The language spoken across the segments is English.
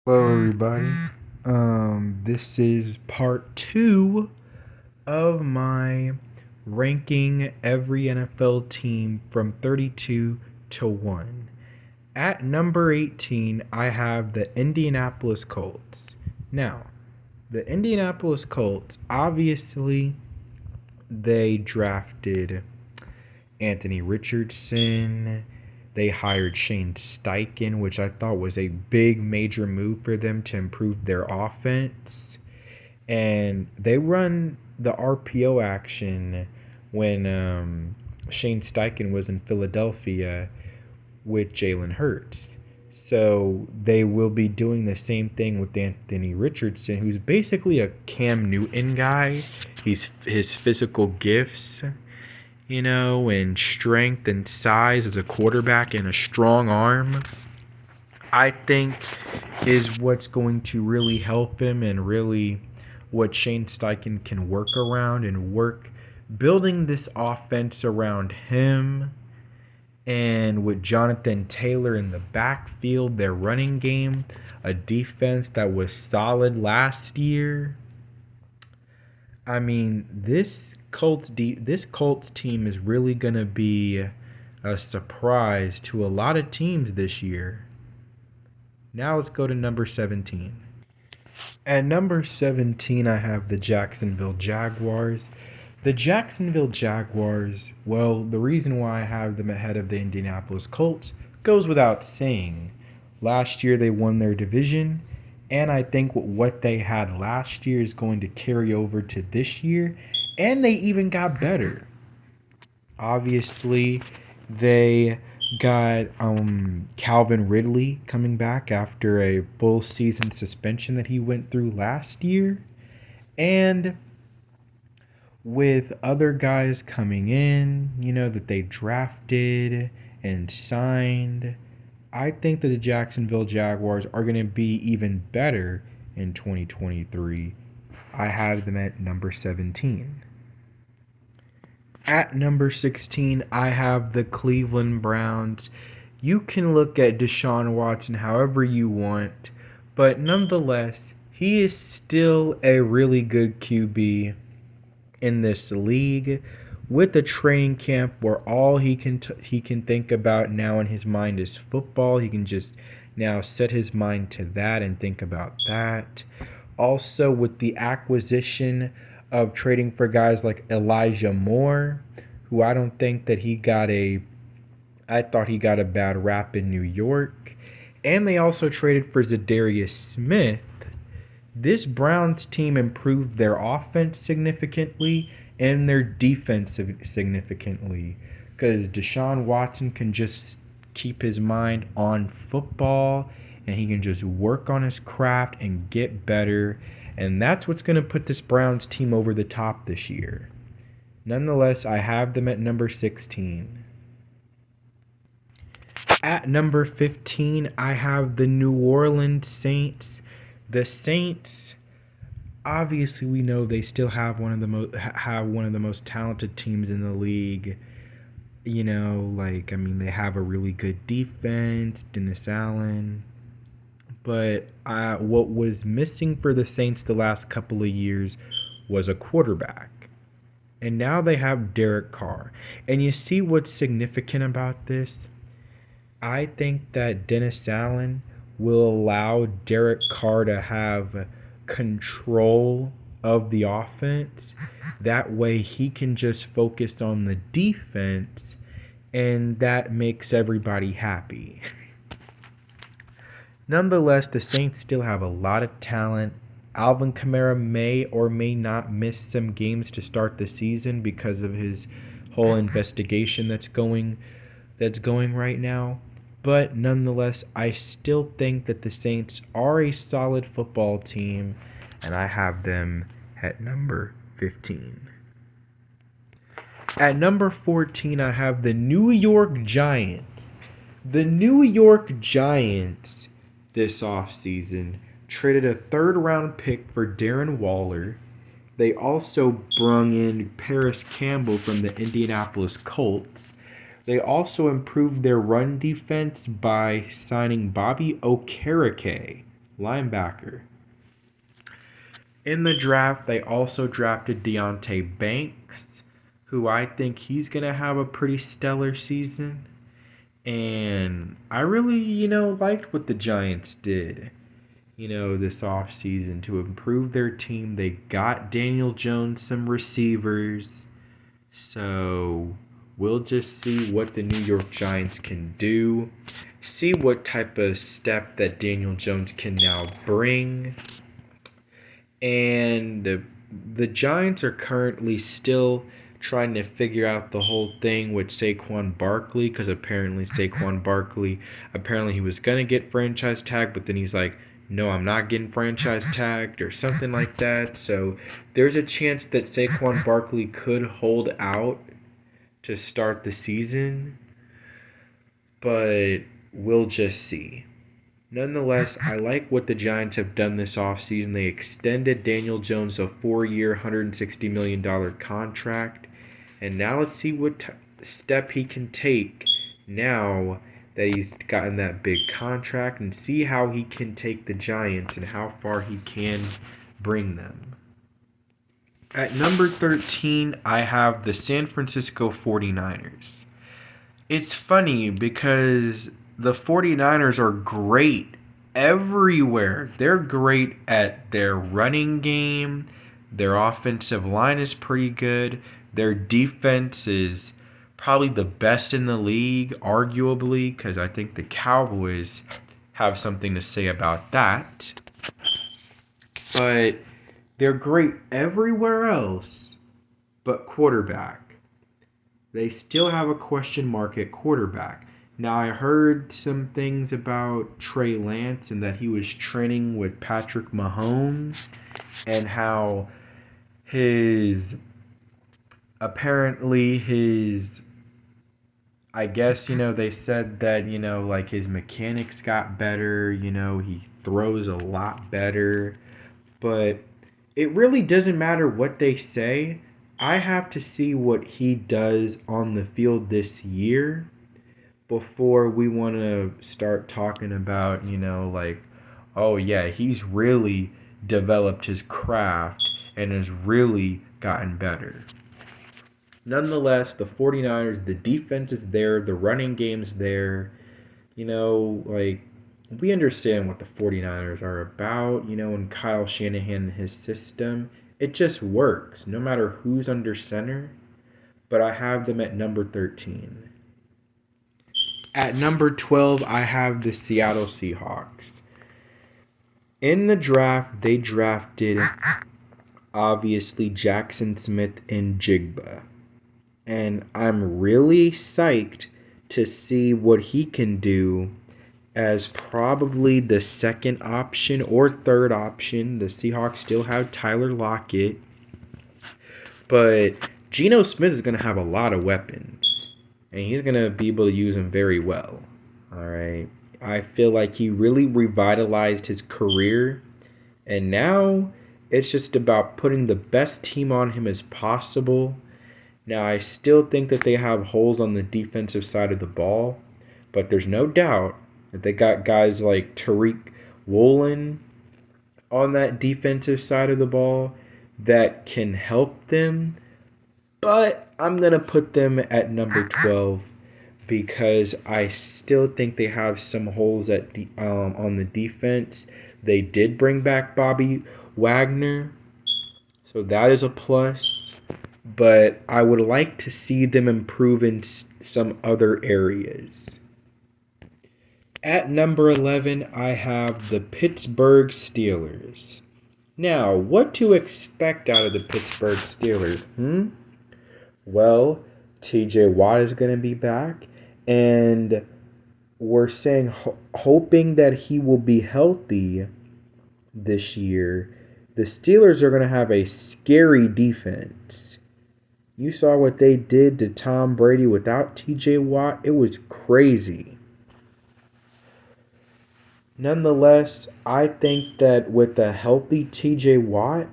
Hello, everybody. This is part two of my ranking every NFL team from 32 to 1. At number 18, I have the Indianapolis Colts. Now, the Indianapolis Colts, obviously, they drafted Anthony Richardson. They hired Shane Steichen, which I thought was a big major move for them to improve their offense. And they run the RPO action when Shane Steichen was in Philadelphia with Jalen Hurts. So they will be doing the same thing with Anthony Richardson, who's basically a Cam Newton guy. His physical gifts, and strength and size as a quarterback and a strong arm, I think is what's going to really help him and really what Shane Steichen can work around and work building this offense around him and with Jonathan Taylor in the backfield, their running game, a defense that was solid last year. I mean, this Colts team is really going to be a surprise to a lot of teams this year. Now let's go to number 17. At number 17, I have the Jacksonville Jaguars. The Jacksonville Jaguars, well, the reason why I have them ahead of the Indianapolis Colts goes without saying. Last year they won their division, and I think what they had last year is going to carry over to this year, and they even got better. Obviously, they got Calvin Ridley coming back after a full season suspension that he went through last year. And with other guys coming in, that they drafted and signed, I think that the Jacksonville Jaguars are going to be even better in 2023. I have them at number 17. At number 16, I have the Cleveland Browns. You can look at Deshaun Watson however you want, but nonetheless, he is still a really good QB in this league with a training camp where all he can think about now in his mind is football. He can just now set his mind to that and think about that. Also, with the acquisition of trading for guys like Elijah Moore, who I don't think that I thought he got a bad rap in New York. And they also traded for Zadarius Smith. This Browns team improved their offense significantly and their defense significantly because Deshaun Watson can just keep his mind on football and he can just work on his craft and get better. And that's what's going to put this Browns team over the top this year. Nonetheless, I have them at number 16. At number 15, I have the New Orleans Saints. The Saints, obviously, we know they still have one of the most talented teams in the league. They have a really good defense, Dennis Allen. But what was missing for the Saints the last couple of years was a quarterback. And now they have Derek Carr. And you see what's significant about this? I think that Dennis Allen will allow Derek Carr to have control of the offense. That way he can just focus on the defense, and that makes everybody happy. Nonetheless, the Saints still have a lot of talent. Alvin Kamara may or may not miss some games to start the season because of his whole investigation that's going right now. But nonetheless, I still think that the Saints are a solid football team, and I have them at number 15. At number 14, I have the New York Giants. The New York Giants this offseason traded a third round pick for Darren Waller. They also brung in Paris Campbell from the Indianapolis Colts. They also improved their run defense by signing Bobby Okereke linebacker. In the draft, they also drafted Deonte Banks, who I think he's going to have a pretty stellar season. And I really, liked what the Giants did, this offseason to improve their team. They got Daniel Jones some receivers. So we'll just see what the New York Giants can do. See what type of step that Daniel Jones can now bring. And the Giants are currently still trying to figure out the whole thing with Saquon Barkley, because apparently he was going to get franchise tagged, but then he's like, no, I'm not getting franchise tagged or something like that. So there's a chance that Saquon Barkley could hold out to start the season, but we'll just see. Nonetheless, I like what the Giants have done this offseason. They extended Daniel Jones a 4-year, $160 million contract. And now let's see what step he can take now that he's gotten that big contract, and see how he can take the Giants and how far he can bring them. At number 13, I have the San Francisco 49ers. It's funny because the 49ers are great everywhere. They're great at their running game. Their offensive line is pretty good. Their defense is probably the best in the league, arguably, because I think the Cowboys have something to say about that. But they're great everywhere else but quarterback. They still have a question mark at quarterback. Now, I heard some things about Trey Lance and that he was training with Patrick Mahomes, and how I guess, they said that, like his mechanics got better, he throws a lot better. But it really doesn't matter what they say. I have to see what he does on the field this year before we want to start talking about, like, oh yeah, he's really developed his craft and has really gotten better. Nonetheless, the 49ers, the defense is there, the running game's there. We understand what the 49ers are about, and Kyle Shanahan and his system. It just works, no matter who's under center. But I have them at number 13. At number 12, I have the Seattle Seahawks. In the draft, they drafted, obviously, Jackson Smith and Jigba. And I'm really psyched to see what he can do as probably the second option or third option. The Seahawks still have Tyler Lockett. But Geno Smith is going to have a lot of weapons. And he's going to be able to use them very well. All right. I feel like he really revitalized his career. And now it's just about putting the best team on him as possible. Now, I still think that they have holes on the defensive side of the ball. But there's no doubt that they got guys like Tariq Woolen on that defensive side of the ball that can help them. But I'm going to put them at number 12 because I still think they have some holes on the defense. They did bring back Bobby Wagner, so that is a plus. But I would like to see them improve in some other areas. At number 11, I have the Pittsburgh Steelers. Now, what to expect out of the Pittsburgh Steelers? Well, TJ Watt is going to be back, and we're saying hoping that he will be healthy this year. The Steelers are going to have a scary defense. You saw what they did to Tom Brady without TJ Watt. It was crazy. Nonetheless, I think that with a healthy TJ Watt,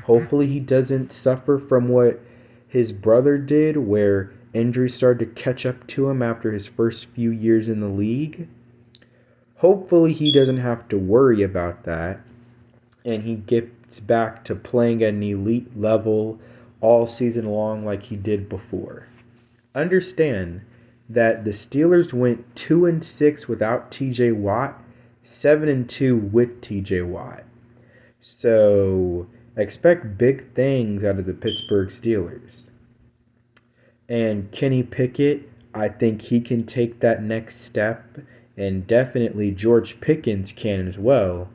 hopefully he doesn't suffer from what his brother did, where injuries started to catch up to him after his first few years in the league. Hopefully, he doesn't have to worry about that and he gets back to playing at an elite level all season long like he did before. Understand that the Steelers went 2-6 without TJ Watt, 7-2 with TJ Watt. So expect big things out of the Pittsburgh Steelers. And Kenny Pickett, I think he can take that next step, and definitely George Pickens can as well.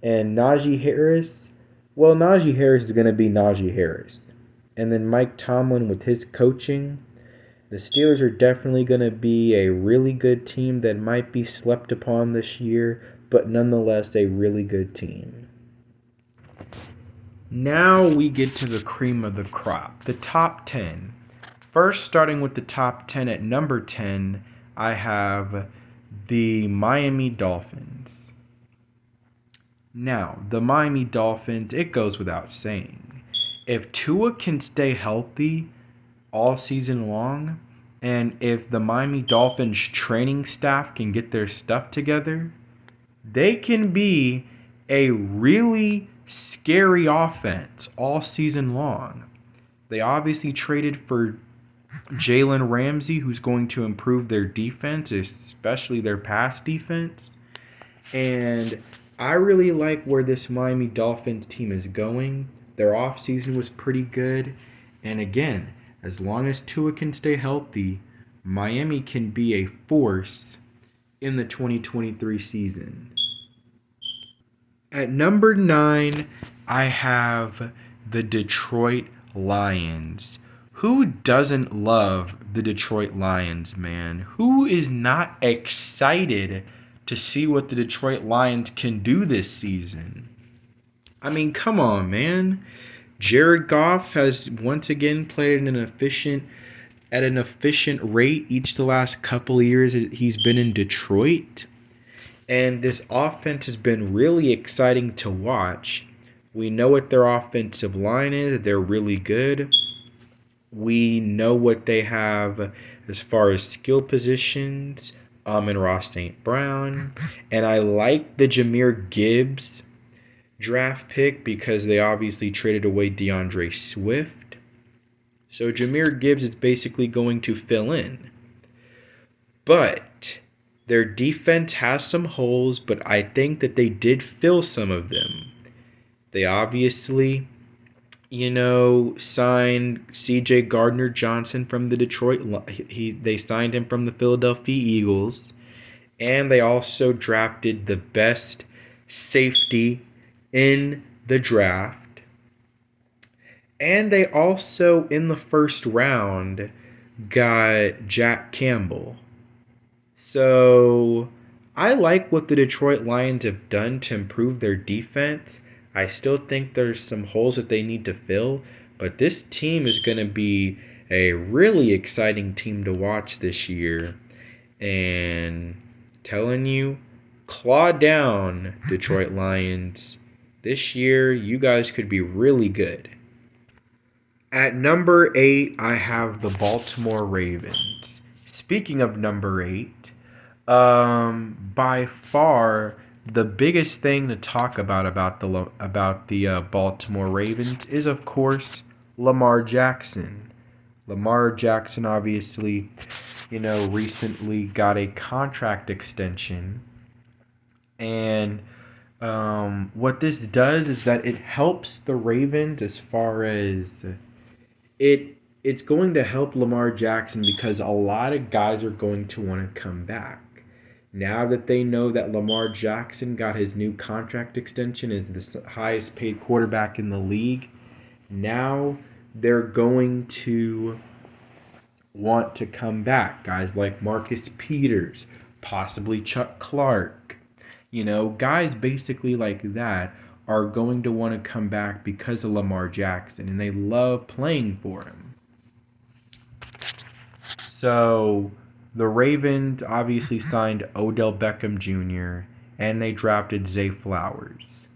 And Najee Harris, well, Najee Harris is going to be Najee Harris. And then Mike Tomlin with his coaching, the Steelers are definitely going to be a really good team that might be slept upon this year, but nonetheless a really good team. Now we get to the cream of the crop, the top 10. First, starting with the top 10 at number 10, I have the Miami Dolphins. Now, the Miami Dolphins, it goes without saying. If Tua can stay healthy all season long, and if the Miami Dolphins training staff can get their stuff together, they can be a really scary offense all season long. They obviously traded for Jalen Ramsey, who's going to improve their defense, especially their pass defense. And I really like where this Miami Dolphins team is going. Their offseason was pretty good. And again, as long as Tua can stay healthy, Miami can be a force in the 2023 season. At number 9, I have the Detroit Lions. Who doesn't love the Detroit Lions, man? Who is not excited to see what the Detroit Lions can do this season? I mean, come on, man. Jared Goff has once again played at an efficient rate each of the last couple of years he's been in Detroit. And this offense has been really exciting to watch. We know what their offensive line is. They're really good. We know what they have as far as skill positions. Amon-Ra St. Brown. And I like the Jahmyr Gibbs draft pick because they obviously traded away DeAndre Swift. So Jahmyr Gibbs is basically going to fill in. But their defense has some holes, but I think that they did fill some of them. They obviously, signed C.J. Gardner-Johnson from the Detroit. They signed him from the Philadelphia Eagles, and they also drafted the best safety in the draft. And they also, in the first round, got Jack Campbell. So I like what the Detroit Lions have done to improve their defense. I still think there's some holes that they need to fill, but this team is going to be a really exciting team to watch this year. And telling you, claw down, Detroit Lions. This year, you guys could be really good. At number 8, I have the Baltimore Ravens. Speaking of number 8, by far the biggest thing to talk about the Baltimore Ravens is, of course, Lamar Jackson. Lamar Jackson obviously, recently got a contract extension, and what this does is that it helps the Ravens as far as it's going to help Lamar Jackson because a lot of guys are going to want to come back. Now that they know that Lamar Jackson got his new contract extension as the highest paid quarterback in the league, now they're going to want to come back. Guys like Marcus Peters, possibly Chuck Clark, guys basically like that are going to want to come back because of Lamar Jackson, and they love playing for him. So the Ravens obviously signed Odell Beckham Jr., and they drafted Zay Flowers.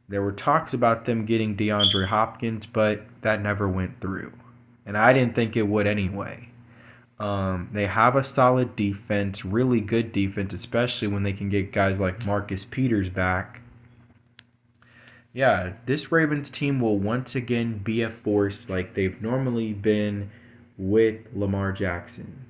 There were talks about them getting DeAndre Hopkins, but that never went through. And I didn't think it would anyway. They have a solid defense, really good defense, especially when they can get guys like Marcus Peters back. Yeah, this Ravens team will once again be a force like they've normally been with Lamar Jackson.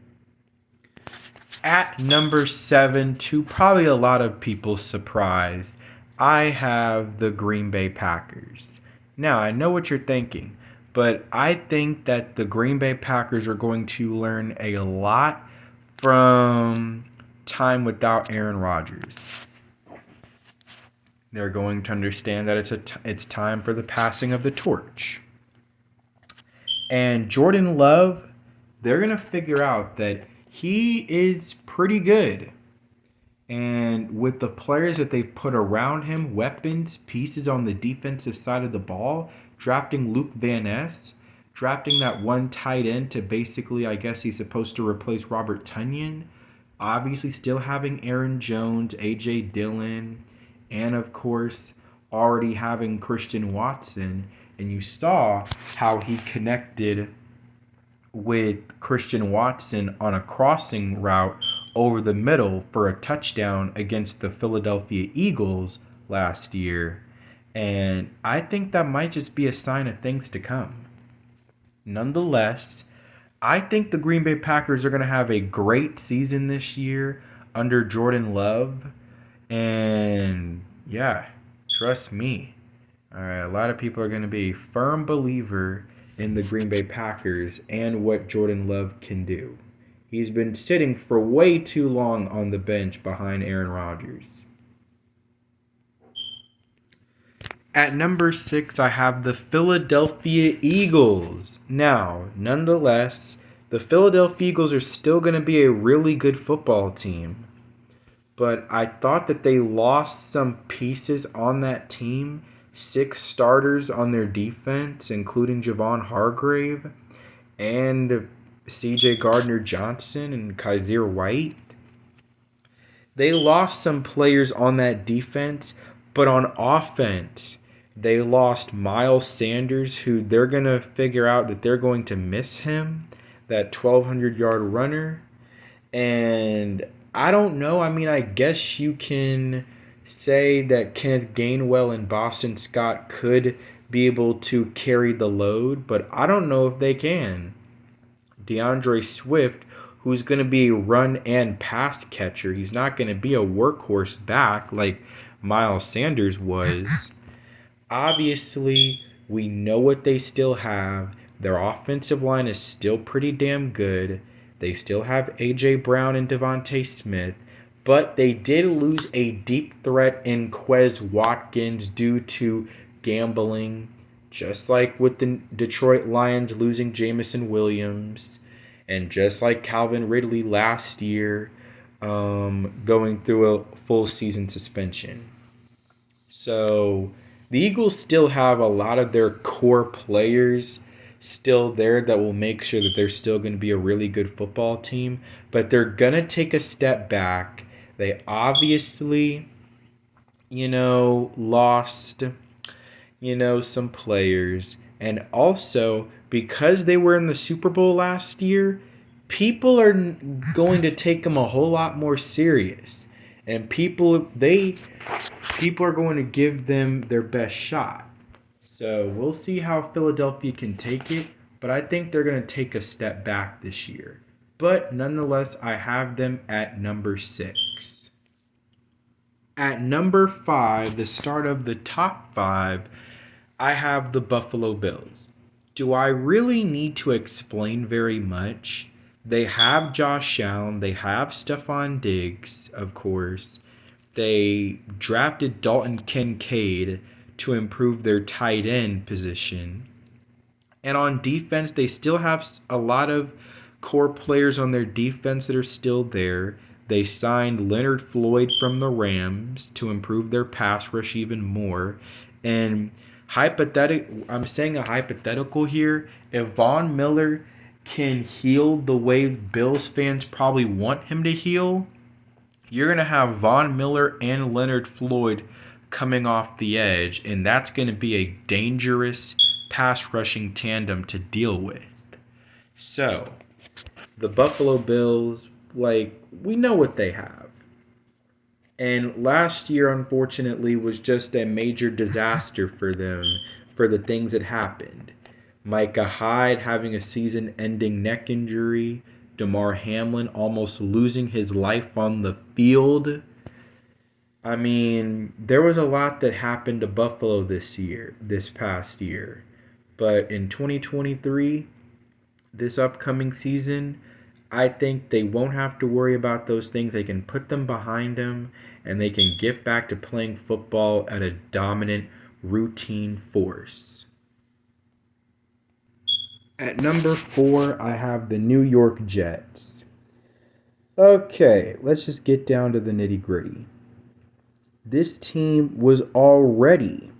At number 7, to probably a lot of people's surprise, I have the Green Bay Packers. Now, I know what you're thinking, but I think that the Green Bay Packers are going to learn a lot from time without Aaron Rodgers. They're going to understand that it's time for the passing of the torch. And Jordan Love, they're going to figure out that he is pretty good. And with the players that they've put around him, weapons, pieces on the defensive side of the ball, drafting Luke Van Ness, drafting that one tight end to basically, I guess he's supposed to replace Robert Tonyan, obviously still having Aaron Jones, A.J. Dillon, and of course already having Christian Watson. And you saw how he connected with Christian Watson on a crossing route over the middle for a touchdown against the Philadelphia Eagles last year. And I think that might just be a sign of things to come. Nonetheless, I think the Green Bay Packers are going to have a great season this year under Jordan Love. And yeah, trust me. All right, a lot of people are going to be a firm believer in the Green Bay Packers and what Jordan Love can do. He's been sitting for way too long on the bench behind Aaron Rodgers. At number 6, I have the Philadelphia Eagles. Now, nonetheless, the Philadelphia Eagles are still going to be a really good football team. But I thought that they lost some pieces on that team. 6 starters on their defense, including Javon Hargrave and C.J. Gardner-Johnson and Kaiser White. They lost some players on that defense, but on offense, they lost Miles Sanders, who they're going to figure out that they're going to miss him, that 1,200-yard runner. And I don't know. I mean, I guess you can say that Kenneth Gainwell and Boston Scott could be able to carry the load, but I don't know if they can. DeAndre Swift, who's going to be a run and pass catcher, he's not going to be a workhorse back like Miles Sanders was. Obviously, we know what they still have. Their offensive line is still pretty damn good. They still have A.J. Brown and Devontae Smith, but they did lose a deep threat in Quez Watkins due to gambling, just like with the Detroit Lions losing Jameson Williams, and just like Calvin Ridley last year going through a full season suspension. So the Eagles still have a lot of their core players still there that will make sure that they're still going to be a really good football team, but they're going to take a step back. They obviously, lost, some players. And also, because they were in the Super Bowl last year, people are going to take them a whole lot more serious. And people are going to give them their best shot. So we'll see how Philadelphia can take it, but I think they're going to take a step back this year. But nonetheless, I have them at number 6. At number 5, the start of the top 5, I have the Buffalo Bills. Do I really need to explain very much? They have Josh Allen, they have Stephon Diggs, of course. They drafted Dalton Kincaid to improve their tight end position. And on defense, they still have a lot of core players on their defense that are still there. They signed Leonard Floyd from the Rams to improve their pass rush even more. And I'm saying a hypothetical here. If Von Miller can heal the way Bills fans probably want him to heal, you're going to have Von Miller and Leonard Floyd coming off the edge, and that's going to be a dangerous pass rushing tandem to deal with. So, The Buffalo Bills, like, we know what they have. And last year, unfortunately, was just a major disaster for them for the things that happened. Micah Hyde having a season ending neck injury, Damar Hamlin almost losing his life on the field. I mean, there was a lot that happened to Buffalo this past year. But in 2023, this upcoming season, I think they won't have to worry about those things. They can put them behind them and they can get back to playing football at a dominant routine force. At number 4, I have the New York Jets. Okay, let's just get down to the nitty gritty. This team was already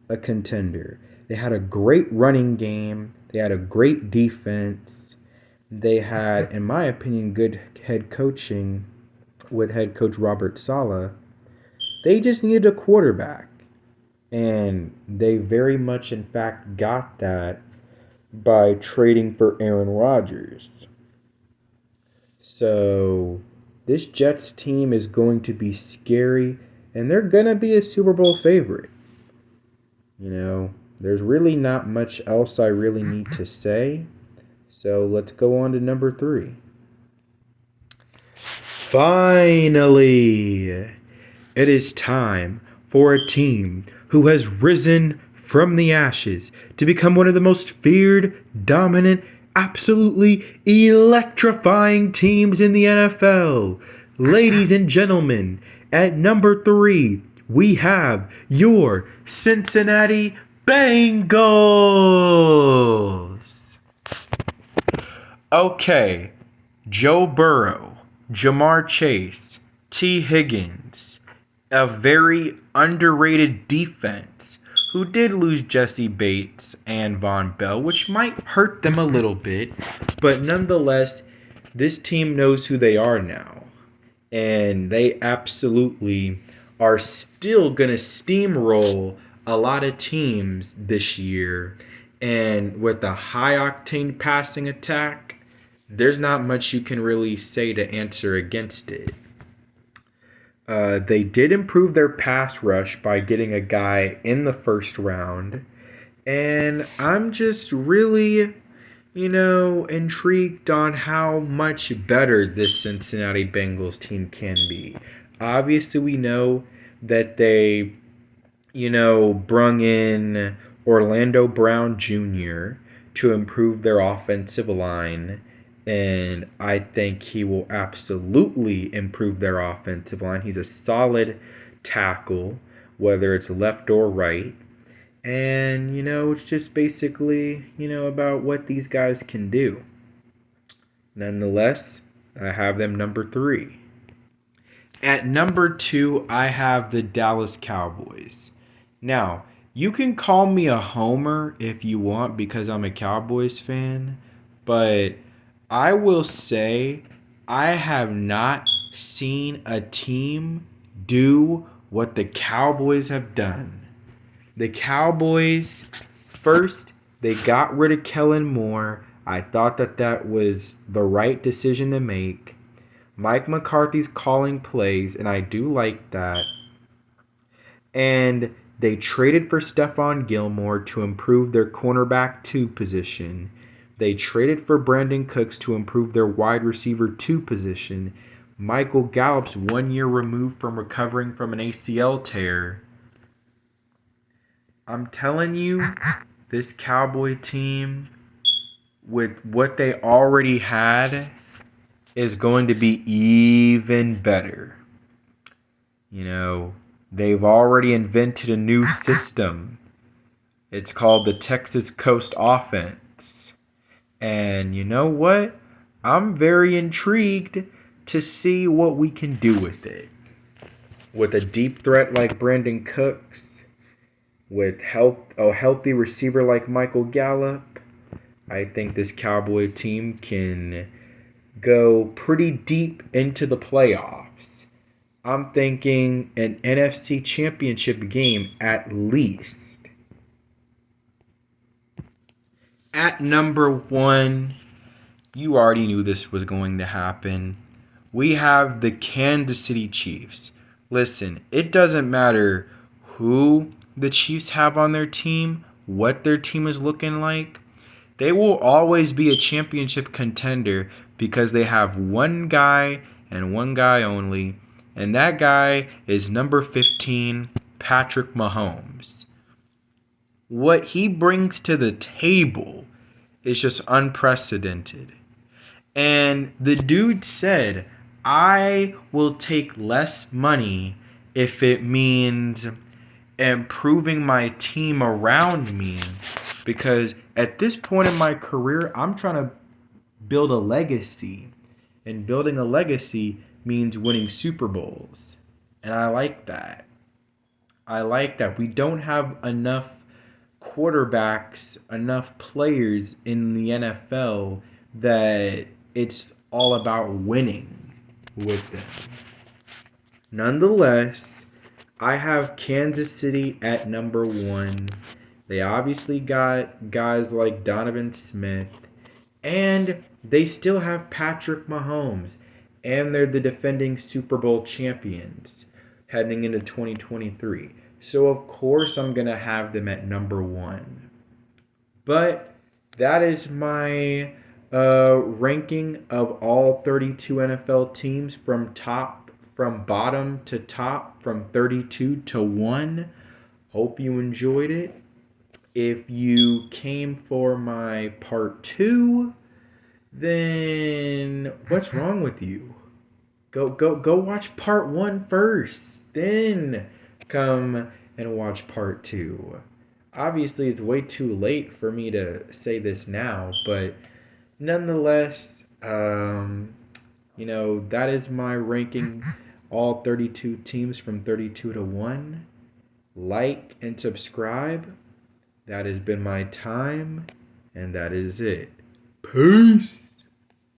a contender. They had a great running game, they had a great defense, they had, in my opinion, good head coaching with head coach Robert Saleh. They just needed a quarterback. And they very much, in fact, got that by trading for Aaron Rodgers. So, this Jets team is going to be scary, and they're going to be a Super Bowl favorite. You know, there's really not much else I really need to say. So, let's go on to number 3. Finally, it is time for a team who has risen from the ashes to become one of the most feared, dominant, absolutely electrifying teams in the NFL. Ladies and gentlemen, at number 3, we have your Cincinnati Bengals. Okay, Joe Burrow, Jamar Chase, T. Higgins, a very underrated defense who did lose Jesse Bates and Von Bell, which might hurt them a little bit, but nonetheless, this team knows who they are now. And they absolutely are still going to steamroll a lot of teams this year. And with a high octane passing attack, there's not much you can really say to answer against it. They did improve their pass rush by getting a guy in the first round. And I'm just really, intrigued on how much better this Cincinnati Bengals team can be. Obviously, we know that they, brung in Orlando Brown Jr. to improve their offensive line. And I think he will absolutely improve their offensive line. He's a solid tackle, whether it's left or right. And, it's just basically, about what these guys can do. Nonetheless, I have them number 3. At number 2, I have the Dallas Cowboys. Now, you can call me a homer if you want because I'm a Cowboys fan, but I will say I have not seen a team do what the Cowboys have done. The Cowboys, first, they got rid of Kellen Moore. I thought that was the right decision to make. Mike McCarthy's calling plays, and I do like that. And they traded for Stephon Gilmore to improve their cornerback 2 position. They traded for Brandon Cooks to improve their wide receiver 2 position. Michael Gallup's 1 year removed from recovering from an ACL tear. I'm telling you, this Cowboy team, with what they already had, is going to be even better. They've already invented a new system. It's called the Texas Coast Offense. And you know what? I'm very intrigued to see what we can do with it. With a deep threat like Brandon Cooks, with a healthy receiver like Michael Gallup, I think this Cowboy team can go pretty deep into the playoffs. I'm thinking an NFC Championship game at least. At number 1, You already knew this was going to happen. We have the Kansas City Chiefs. Listen, it doesn't matter who the Chiefs have on their team, what their team is looking like. They will always be a championship contender because they have one guy and one guy only, and that guy is number 15, Patrick Mahomes. What he brings to the table is just unprecedented. And the dude said, I will take less money if it means improving my team around me. Because at this point in my career, I'm trying to build a legacy. And building a legacy means winning Super Bowls. And I like that. I like that. We don't have enough quarterbacks, enough players in the NFL that it's all about winning with them. Nonetheless, I have Kansas City at number one. They obviously got guys like Donovan Smith, and they still have Patrick Mahomes, and they're the defending Super Bowl champions heading into 2023. So, of course, I'm going to have them at number one. But that is my ranking of all 32 NFL teams from bottom to top, from 32 to 1. Hope you enjoyed it. If you came for my part 2, then what's wrong with you? Go watch part 1 first. Then come and watch part 2. Obviously, it's way too late for me to say this now, but nonetheless, that is my ranking all 32 teams from 32 to 1. Like and subscribe. That has been my time, and that is it. Peace.